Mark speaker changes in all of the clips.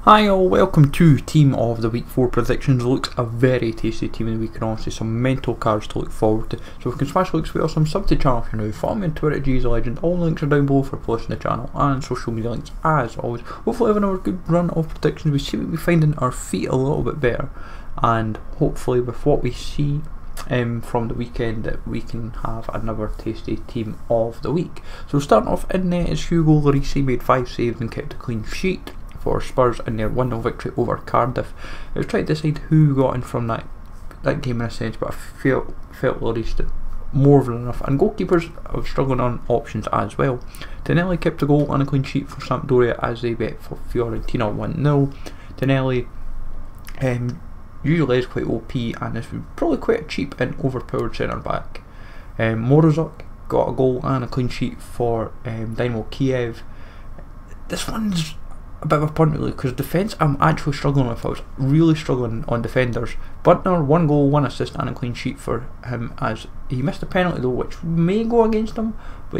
Speaker 1: Hi all, welcome to Team of the Week 4 predictions. Looks a very tasty team of the week and honestly some mental cards to look forward to. So if you can smash likes, we awesome, sub to the channel if you're new, follow me on Twitter at GZLegend, all links are down below for posting the channel and social media links as always. Hopefully have another good run of predictions, we seem to be finding our feet a little bit better and hopefully with what we see from the weekend that we can have another tasty team of the week. So starting off in there is Hugo Lloris. He made 5 saves and kept a clean sheet for Spurs in their 1-0 victory over Cardiff. I was trying to decide who got in from that game in a sense, but I felt Lloris did more than enough. And goalkeepers have struggled on options as well. Tonelli kept a goal and a clean sheet for Sampdoria as they bet for Fiorentina 1-0. Tonelli usually is quite OP and is probably quite a cheap and overpowered centre back. Morozov got a goal and a clean sheet for Dynamo Kiev. This one's a bit of a punt really, because defence I'm actually struggling with. I was really struggling on defenders. Butner, 1 goal, 1 assist and a clean sheet for him, as he missed a penalty though which may go against him, but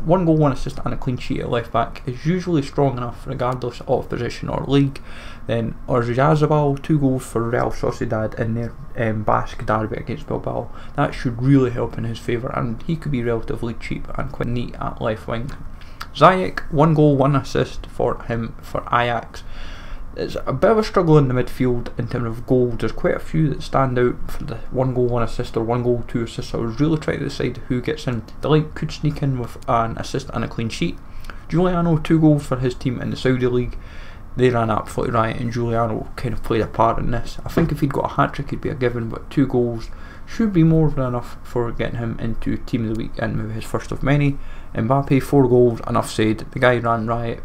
Speaker 1: 1 goal, 1 assist and a clean sheet at left back is usually strong enough regardless of position or league. Then Oyarzabal, 2 goals for Real Sociedad in their Basque derby against Bilbao. That should really help in his favour and he could be relatively cheap and quite neat at left wing. Ziyech, 1 goal, 1 assist for him for Ajax. It's a bit of a struggle in the midfield in terms of goals. There's quite a few that stand out for the 1 goal, 1 assist or 1 goal, 2 assists. So I was really trying to decide who gets in. De Ligt could sneak in with an assist and a clean sheet. Giuliano, 2 goals for his team in the Saudi League. They ran absolutely riot and Giuliano kind of played a part in this. I think if he'd got a hat-trick he'd be a given, but 2 goals should be more than enough for getting him into Team of the Week and maybe his first of many. Mbappe, 4 goals, enough said. The guy ran riot.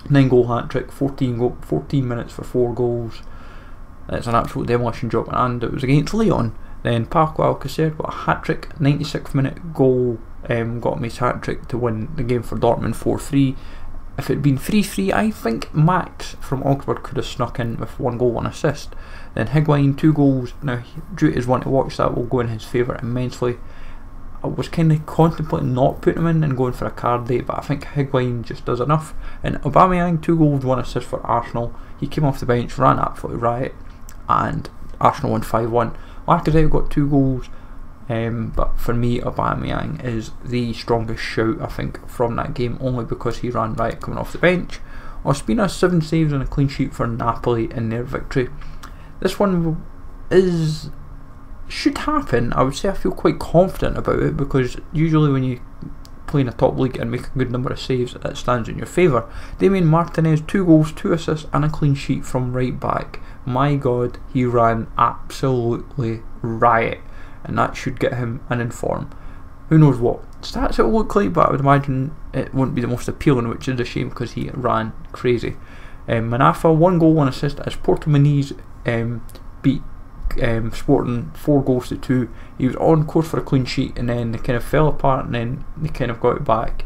Speaker 1: 9 goal hat-trick, 14 minutes for 4 goals. It's an absolute demolition job and it was against Lyon. Then Paco Alcacer got a hat-trick, 96th minute goal, got him his hat-trick to win the game for Dortmund 4-3. If it had been 3-3, I think Max from Augsburg could have snuck in with 1 goal, 1 assist. Then Higuain, 2 goals. Now, due to his one to watch, that will go in his favour immensely. I was kind of contemplating not putting him in and going for a card date, but I think Higuain just does enough. And Aubameyang, 2 goals, 1 assist for Arsenal. He came off the bench, ran absolutely riot, and Arsenal won 5-1. Lacazette got 2 goals. But for me Aubameyang is the strongest shout I think from that game, only because he ran riot coming off the bench. Ospina, 7 saves and a clean sheet for Napoli in their victory. This one should happen. I would say I feel quite confident about it, because usually when you play in a top league and make a good number of saves, that stands in your favour. Damien Martinez, 2 goals, 2 assists and a clean sheet from right back. My god, he ran absolutely riot, and that should get him an inform. Who knows what stats it will look like, but I would imagine it won't be the most appealing, which is a shame because he ran crazy. Manafa, 1 goal, 1 assist as Porto beat Sporting 4 goals to 2. He was on course for a clean sheet and then they kind of fell apart and then they kind of got it back.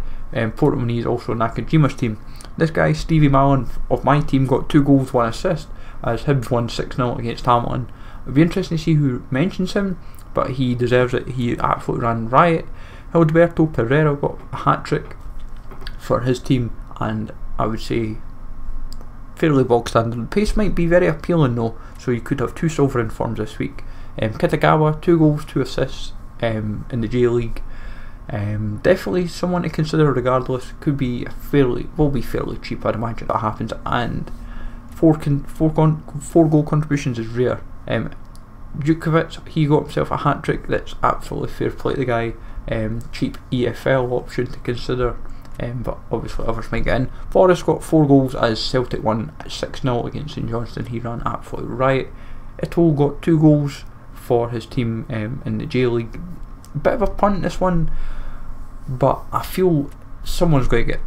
Speaker 1: Porto also Nakajima's team. This guy Stevie Malin of my team got 2 goals, 1 assist as Hibs won 6-0 against Hamilton. It'd be interesting to see who mentions him, but he deserves it. He absolutely ran riot. Hilberto Pereira got a hat-trick for his team, and I would say fairly bog standard. The pace might be very appealing though, so you could have 2 silver informs this week. Kitagawa, 2 goals, 2 assists in the J League. Definitely someone to consider regardless. Will be fairly cheap, I'd imagine that happens, and 4 goal contributions is rare. Djukovic, he got himself a hat-trick. That's absolutely fair play to the guy. Cheap EFL option to consider, but obviously others might get in. Forrest got 4 goals as Celtic won 6-0 against St Johnstone. He ran absolutely riot. Eto'o got 2 goals for his team in the J League. Bit of a punt this one, but I feel someone's going to get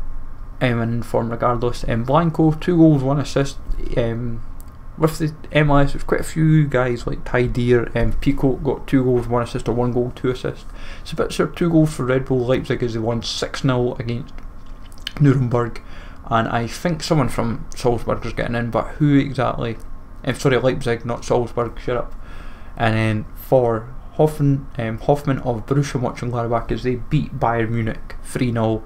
Speaker 1: an inform regardless. Blanco, 2 goals, 1 assist. With the MLS, there's quite a few guys like Ty Deer and Pico got 2 goals, 1 assist or 1 goal, 2 assists. Spitzer, 2 goals for Red Bull Leipzig as they won 6-0 against Nuremberg, and I think someone from Salzburg is getting in, but who exactly? Leipzig, not Salzburg, shut up. And then for Hoffman of Borussia Mönchengladbach as they beat Bayern Munich 3-0,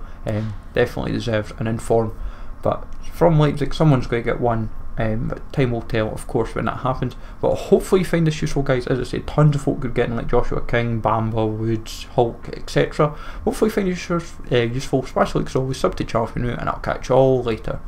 Speaker 1: definitely deserves an inform. But from Leipzig, someone's going to get one. but time will tell, of course, when that happens. But hopefully you find this useful, guys. As I said, tons of folk are getting like Joshua King, Bamba, Woods, Hulk, etc. Hopefully you find this useful, especially because always sub to channel if you're new, and I'll catch you all later.